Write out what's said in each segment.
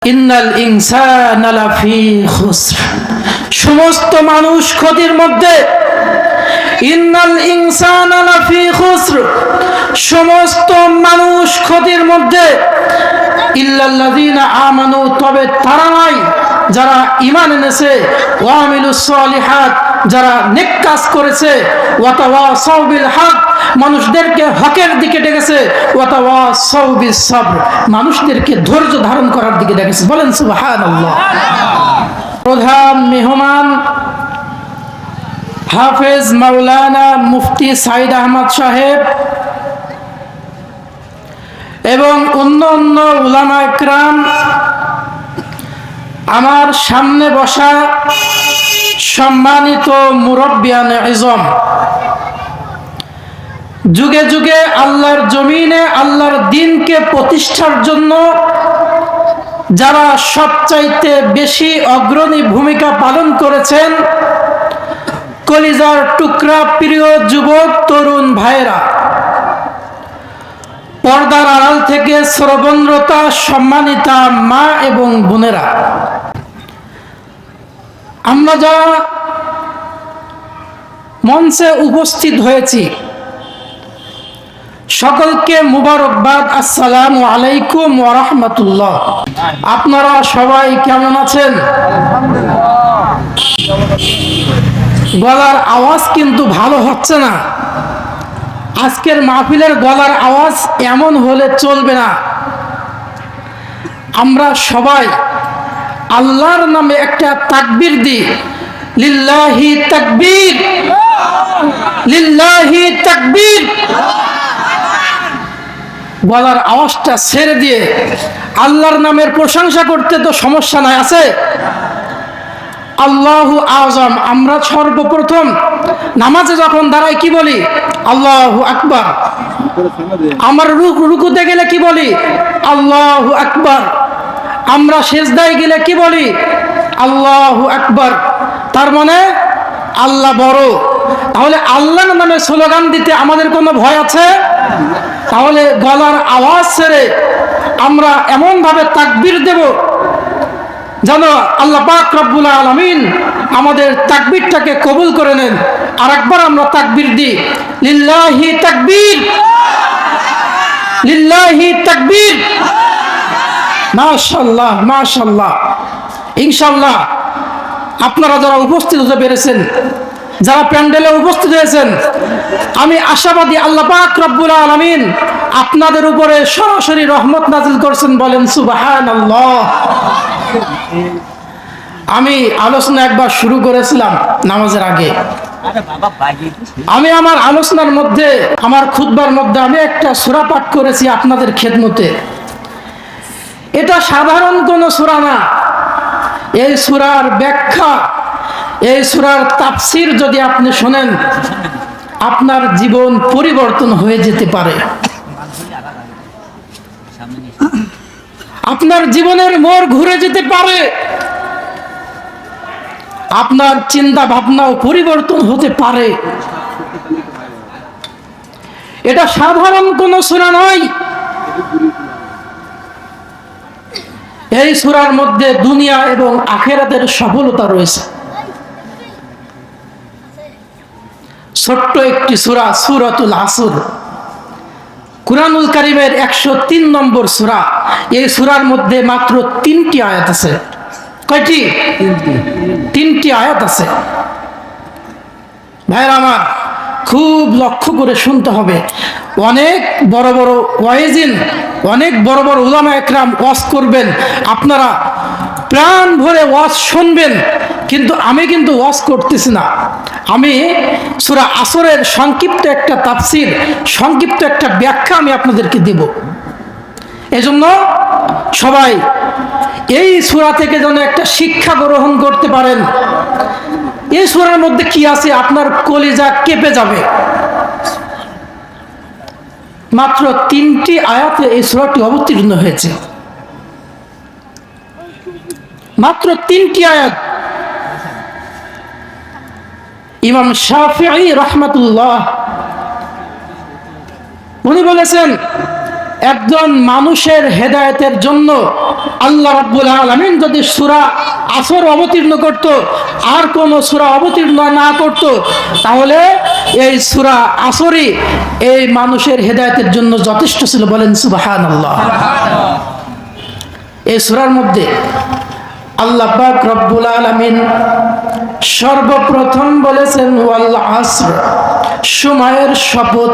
ইন্নাল ইনসানা লাফি খুসর, সমস্ত মানুষ ক্ষতির মধ্যে। ইন্নাল ইনসানা লাফি খুসর, সমস্ত মানুষ ক্ষতির মধ্যে। ইল্লাল্লাযীনা আমানু, তবে তারা নাই যারা ঈমান এনেছে, ওয়া আমিলুস সালিহাত, যারা নেক কাজ করেছে, ওয়া তাওয়াসাউ বিল হক, মানুষদেরকে হকের দিকে ডেকেছে, ওয়া তাওয়াসাউ বিস সাবর, মানুষদেরকে ধৈর্য ধারণ করার দিকে ডেকেছে। বলেন সুবহানাল্লাহ। প্রধান মেহমান হাফেজ মাওলানা মুফতি সাইদ আহমদ সাহেব এবং অন্য অন্য উলামা ইকরাম, আমার সামনে বসা সম্মানিত মুরব্বিয়ানে ইজম, যুগে যুগে আল্লাহর জমিনে আল্লাহর দ্বীনকে প্রতিষ্ঠার জন্য যারা সবচাইতে বেশি অগ্রণী ভূমিকা পালন করেছেন, কলিজার টুকরা প্রিয় যুবক তরুণ ভাইরা, পর্দার আড়াল থেকে শ্রবণরতা সম্মানিতা মা এবং বোনেরা, আমরা যারা মঞ্চে উপস্থিত হয়েছি সকলকে মুবারকবাদ। আসসালামু আলাইকুম ওয়া রাহমাতুল্লাহ। আপনারা সবাই কেমন আছেন? গলার আওয়াজ কিন্তু ভালো হচ্ছে না। আজকের মাহফিলের গলার আওয়াজ এমন হলে চলবে না। আমরা সবাই আল্লাহর নামে একটা তাকবীর দিই, লিল্লাহি তাকবীর, লিল্লাহি তাকবীর। গলার আওয়াজটা ছেড়ে দিয়ে আল্লাহর নামের প্রশংসা করতে তো সমস্যা নাই, আছে? আল্লাহু আযম। আমরা সর্বপ্রথম নামাজে যখন দাঁড়াই কি বলি? আল্লাহু আকবার। আমার রুকুতে গেলে কি বলি? আল্লাহু আকবার। আমরা সিজদায় গেলে কি বলি? আল্লাহু আকবার। তার মানে আল্লাহ বড়। তাহলে আল্লাহর নামে স্লোগান দিতে আমাদের কোনো ভয় আছে? তাহলে গলার আওয়াজ ছেড়ে আমরা এমন ভাবে তাকবীর দেব যেন আল্লাহ পাক রব্বুল আলামিন আমাদের তাকবীরটাকে কবুল করে নেন। আর একবার আমরা তাকবীর দিই, লিল্লাহি তাকবীর, লিল্লাহি তাকবীর। মাশাআল্লাহ, মাশাআল্লাহ। ইনশাআল্লাহ আপনারা যারা উপস্থিত হতে পেরেছেন, যারা প্যান্ডেলে উপস্থিত হয়েছেন, আমি আশাবাদী আল্লাহ পাক রব্বুল আলামিন আপনাদের উপরে সরাসরি রহমত নাজিল করছেন। বলেন সুবহানাল্লাহ। আমি আলোচনা একবার শুরু করেছিলাম নামাজের আগে। আমি আমার আলোচনার মধ্যে, আমার খুতবার মধ্যে আমি একটা সূরা পাঠ করেছি আপনাদের খেদমতে। এটা সাধারণ কোনো সূরা না। এই সূরার ব্যাখ্যা, এই সূরার তাফসীর যদি আপনি শোনেন, আপনার জীবন পরিবর্তন হয়ে যেতে পারে। আপনার জীবনের মোড় ঘুরে যেতে পারে। আপনার চিন্তা ভাবনাও পরিবর্তন হতে পারে। এটা সাধারণ কোনো সূরা নয়। এই সূরার মধ্যে দুনিয়া এবং আখিরাতের সফলতা রয়েছে। ছোট্ট একটি সূরা, সূরাতুল আসর, কুরআনুল কারীমের 103 নম্বর সূরা। এই সূরার মধ্যে মাত্র 3টি আয়াত আছে। কয়টি? 3টি আয়াত আছে। ভাইরা আমার, খুব লক্ষ্য করে শুনতে হবে। অনেক বড় বড় ওয়াইজিন, অনেক বড় বড় উলামা ইকরাম ওয়াজ করবেন, আপনারা প্রাণ ভরে ওয়াজ শুনবেন, কিন্তু আমি কিন্তু ওয়াজ করতেছি না। আমি সূরা আসরের সংক্ষিপ্ত একটা তাফসীর, সংক্ষিপ্ত একটা ব্যাখ্যা আমি আপনাদেরকে দেব। এজন্য সবাই এই সূরা থেকে যেন একটা শিক্ষা গ্রহণ করতে পারেন। এই সূরার মধ্যে কি আছে আপনার কলিজা কেঁপে যাবে। মাত্র 3টি আয়াতে এই সূরাটি অবতীর্ণ হয়েছে। মাত্র 3টি আয়াত। ইমাম শাফিঈ রাহমাতুল্লাহ উনি বলেছেন, একজন মানুষের হেদায়েতের জন্য আল্লাহ রাব্বুল আলামিন যদি সূরা আসর অবতীর্ণ করত, আর কোন সূরা অবতীর্ণ না করত, তাহলে এই সূরা আসরই এই মানুষের হেদায়েতের জন্য যথেষ্ট ছিল। বলেন সুবহানাল্লাহ। এই সূরার মধ্যে আল্লাহ পাক রব্বুল আলামিন সর্বপ্রথম বলেছেন ওয়াল আসর, সময়ের শপথ।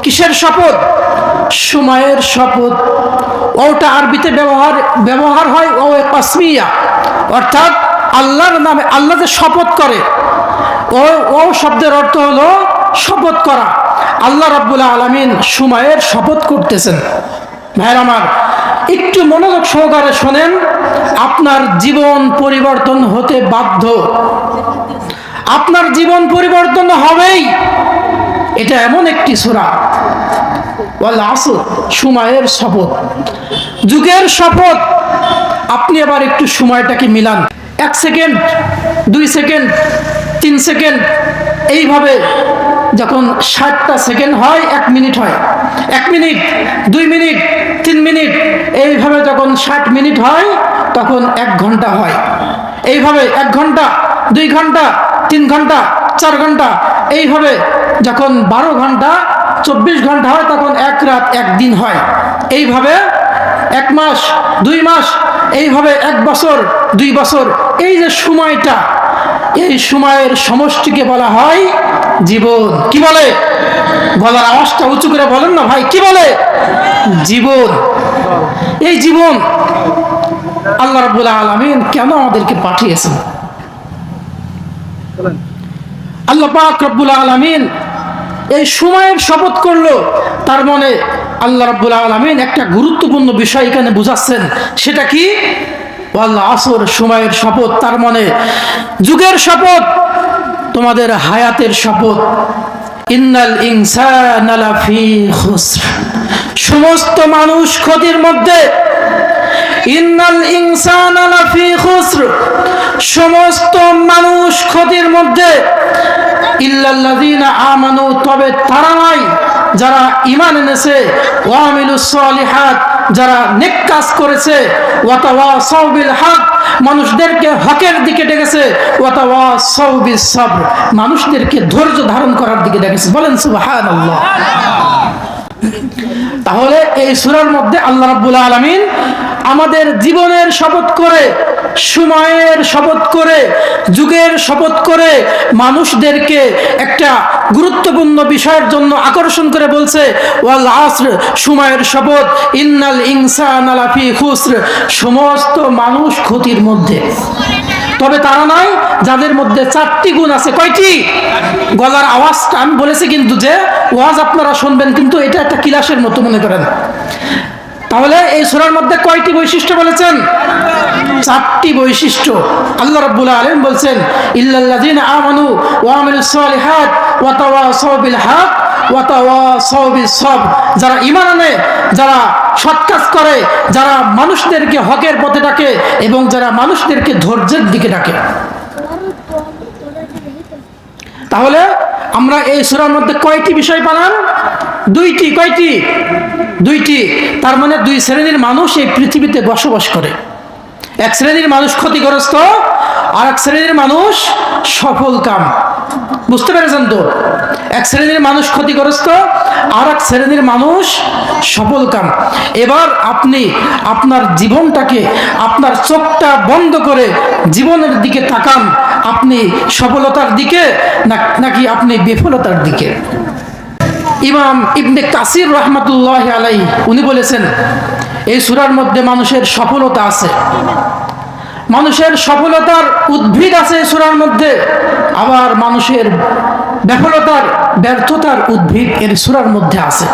কিসের শপথ? সময়ের শপথ। ওটা আরবিতে ব্যবহার হয় ও তাসমিয়া, অর্থাৎ আল্লাহর নামে, আল্লাহ যে শপথ করে, ও শব্দের অর্থ হলো শপথ করা। আল্লাহ রাব্বুল আলামিন সময়ের শপথ করতেছেন। ভাইরা আমার, একটু মনোযোগ সহকারে শোনেন, আপনার জীবন পরিবর্তন হতে বাধ্য। আপনার জীবন পরিবর্তন হবেই। এটা এমন একটি সূরা, ওয়াল আসর, সময়ের শপথ, যুগের শপথ। আপনি আবার একটু সময়টাকে মিলান। 1 সেকেন্ড, 2 সেকেন্ড, 3 সেকেন্ড, এইভাবে যখন 60টা সেকেন্ড হয় 1 মিনিট হয়। 1 মিনিট, 2 মিনিট, 3 মিনিট, এইভাবে যখন 60 মিনিট হয় তখন 1 ঘন্টা হয়। এইভাবে 1 ঘন্টা, 2 ঘন্টা, 3 ঘন্টা, 4 ঘন্টা, এইভাবে যখন 12 ঘন্টা, 24 ঘন্টা হয় তখন 1 রাত 1 দিন হয়। এইভাবে 1 মাস, 2 মাস, এইভাবে 1 বছর, 2 বছর। এই যে সময়টা, এই সময়ের সমষ্টিকে বলা হয় জীবন। কি বলে? গলার আওয়াজটা উঁচু করে বলেন না ভাই, কি বলে? জীবন। এই জীবন আল্লাহ রাব্বুল আলামিন কেন আমাদেরকে পাঠিয়েছেন? আল্লাহ পাক রব্বুল আলামিন এই সময়ের শপথ করলো, তার মানে আল্লাহ রাব্বুল আলামিন একটা গুরুত্বপূর্ণ বিষয় এখানে বুঝাচ্ছেন। সেটা কি? ওয়াল আসর, সময়ের শপথ, তার মানে যুগের শপথ, তোমাদের হায়াতের শপথ। ইন্নাল ইনসানা লাফি খুসর, সমস্ত মানুষ ক্ষতির মধ্যে। ইন্নাল ইনসানা লাফি খুসর, সমস্ত মানুষ ক্ষতির মধ্যে। ইল্লাল্লাযীনা আমানু, তবে তারা নাই যারা ঈমান এনেছে, ওয়া আমিলুস সালিহাত, যারা নেক কাজ করেছে, ওয়া তাওয়াসাউ বিল হক, মানুষদেরকে হকের দিকে ডেকেছে, ওয়া তাওয়াসাউ বিস সাবর, মানুষদেরকে ধৈর্য ধারণ করার দিকে ডেকেছে। বলেন সুবহানাল্লাহ। তাহলে এই সূরার মধ্যে আল্লাহ রাব্বুল আলামিন আমাদের জীবনের শপথ করে, সময়ের শপথ করে, যুগের শপথ করে মানুষদেরকে একটা গুরুত্বপূর্ণ বিষয়ের জন্য আকর্ষণ করে বলছে ওয়াল আসর, সময়ের শপথ। ইন্নাল ইনসানা লাফি খুসর, সমস্ত মানুষ ক্ষতির মধ্যে। তবে তারা নয় যাদের মধ্যে 4টি গুণ আছে। কয়টি? গলার আওয়াজটা আমি বলেছি কিন্তু, যে ওয়াজ আপনারা শুনবেন, কিন্তু এটা একটা ক্লাসের মতো মনে করেন। তাহলে এই সূরার মধ্যে কয়টি বৈশিষ্ট্য বলেছেন? 4টি বৈশিষ্ট্য। আল্লাহ রাব্বুল আলামিন বলছেন ইল্লাল্লাযীনা আমানু ওয়া আমিলুস সালিহাত ওয়া তাওয়াসাউ বিল হক ওয়া তাওয়াসাউ বিস সাবর, যারা ঈমান আনে, যারা সৎ কাজ করে, যারা মানুষদেরকে হকের পথে ডাকে এবং যারা মানুষদেরকে ধৈর্যের দিকে ডাকে। তাহলে আমরা এই সূরার মধ্যে কয়টি বিষয় পেলাম? 2টি। কয়টি? 2টি। তার মানে 2 শ্রেণীর মানুষ এই পৃথিবীতে বসবাস করে। 1 শ্রেণীর মানুষ ক্ষতিগ্রস্ত, আর 1 শ্রেণীর মানুষ সফল কাম। বুঝতে পেরেছেন তো? 1 শ্রেণীর মানুষ ক্ষতিগ্রস্ত, আর 1 শ্রেণীর মানুষ সফল কাম। এবার আপনি আপনার জীবনটাকে, আপনার চোখটা বন্ধ করে জীবনের দিকে তাকান। আপনি সফলতার দিকে নাকি আপনি বিফলতার দিকে? ইমাম ইবনে কাসির রাহমাতুল্লাহি আলাইহি উনি বলেছেন এই সূরার মধ্যে মানুষের সফলতা আছে, মানুষের সফলতার উদ্ভিদ আছে এই সূরার মধ্যে, আবার মানুষের বিফলতার, ব্যর্থতার উদ্ভিদ এর সূরার মধ্যে আছে।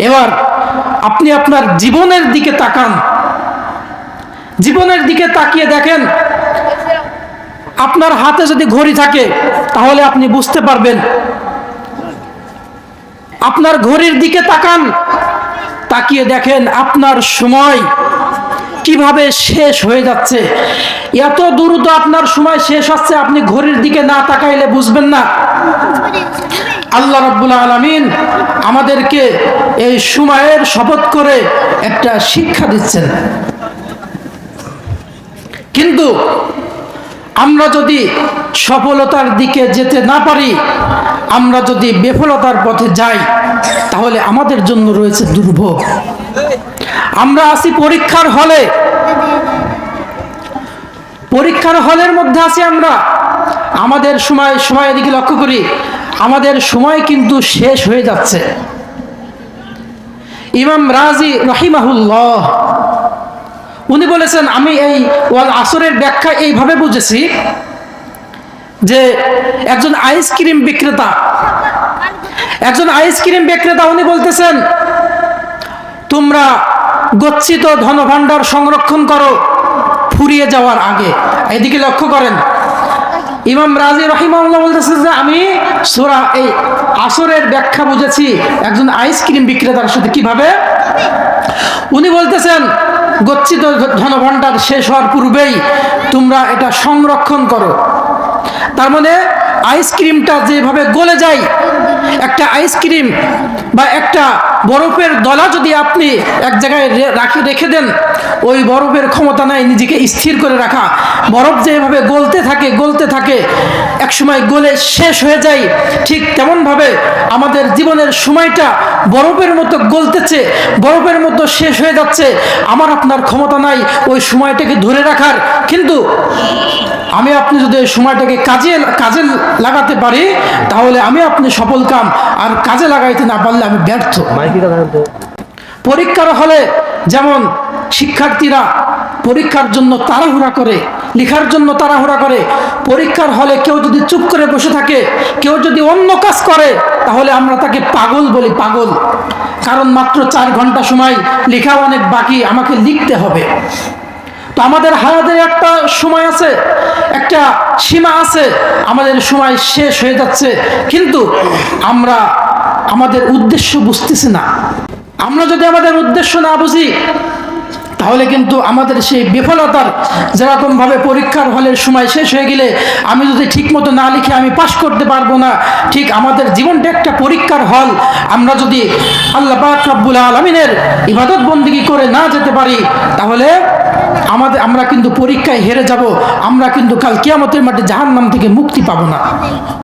এবার আপনি আপনার জীবনের দিকে তাকান, জীবনের দিকে তাকিয়ে দেখেন। আপনার হাতে যদি ঘড়ি থাকে তাহলে আপনি বুঝতে পারবেন। আপনার ঘড়ির দিকে তাকান, তাকিয়ে দেখেন আপনার সময় কিভাবে শেষ হয়ে যাচ্ছে। এত দ্রুত আপনার সময় শেষ হচ্ছে, আপনি ঘড়ির দিকে না তাকাইলে বুঝবেন না। আল্লাহ রাব্বুল আলামিন আমাদেরকে এই সময়ের শপথ করে একটা শিক্ষা দিচ্ছেন। কিন্তু আমরা যদি সফলতার দিকে যেতে না পারি, আমরা যদি বিফলতার পথে যাই, তাহলে আমাদের জন্য রয়েছে দুর্ভোগ। আমরা আছি পরীক্ষার হলে, পরীক্ষার হলের মধ্যে আছি আমরা। আমাদের সময় এদিকে লক্ষ্য করি, আমাদের সময় কিন্তু শেষ হয়ে যাচ্ছে। ইমাম রাজি রাহিমাহুল্লাহ উনি বলেছেন, আমি এই ওয়াল আসরের ব্যাখ্যা এইভাবে বুঝেছি যে একজন আইসক্রিম বিক্রেতা উনি বলতেছেন, তোমরা গচ্ছিত ধনভাণ্ডার সংরক্ষণ করো ফুরিয়ে যাওয়ার আগে। এদিকে লক্ষ্য করেন, ইমাম রাজি রাহিমাহুল্লাহ বলতেছে যে আমি সূরা এই আসরের ব্যাখ্যা বুঝেছি একজন আইসক্রিম বিক্রেতার সাথে। কিভাবে? উনি বলতেছেন, গচ্ছিত ধনভাণ্ডার শেষ হওয়ার পূর্বেই তোমরা এটা সংরক্ষণ করো। তার মানে আইসক্রিমটা যেভাবে গলে যায়, একটা আইসক্রিম বা একটা বরফের দলা যদি আপনি এক জায়গায় রেখে দেন, ওই বরফের ক্ষমতা নাই নিজেকে স্থির করে রাখা। বরফ যেভাবে গলতে থাকে একসময় গলে শেষ হয়ে যায়, ঠিক তেমনভাবে আমাদের জীবনের সময়টা বরফের মতো গলতেছে, বরফের মতো শেষ হয়ে যাচ্ছে। আমার আপনার ক্ষমতা নাই ওই সময়টাকে ধরে রাখার। কিন্তু আমি আপনি যদি ওই সময়টাকে কাজে লাগাতে পারি, তাহলে আমি আপনি সফল কাম। আর কাজে লাগাইতে না পারলে আমি ব্যর্থ। পরীক্ষার হলে যেমন শিক্ষার্থীরা পরীক্ষার জন্য তাড়াহুড়া করে, লেখার জন্য তাড়াহুড়া করে, পরীক্ষার হলে কেউ যদি চুপ করে বসে থাকে, কেউ যদি অন্য কাজ করে, তাহলে আমরা তাকে পাগল বলি, পাগল। কারণ মাত্র 4 ঘন্টা সময়, লেখা অনেক বাকি, আমাকে লিখতে হবে। তো আমাদের হায়াতের একটা সময় আছে, একটা সীমা আছে, আমাদের সময় শেষ হয়ে যাচ্ছে, কিন্তু আমরা আমাদের উদ্দেশ্য বুঝতেছি না। আমরা যদি আমাদের উদ্দেশ্য না বুঝি, তাহলে কিন্তু আমাদের সেই বিফলতার, যেরকমভাবে পরীক্ষার হলের সময় শেষ হয়ে গেলে আমি যদি ঠিকমতো না লিখে আমি পাশ করতে পারবো না, ঠিক আমাদের জীবনটা একটা পরীক্ষার হল। আমরা যদি আল্লাহ পাক রব্বুল আলামিনের ইবাদত বন্দেগী করে না যেতে পারি, তাহলে আমরা কিন্তু পরীক্ষায় হেরে যাব। আমরা কিন্তু কাল কিয়ামতের মাঠে জাহান্নাম থেকে মুক্তি পাবো না।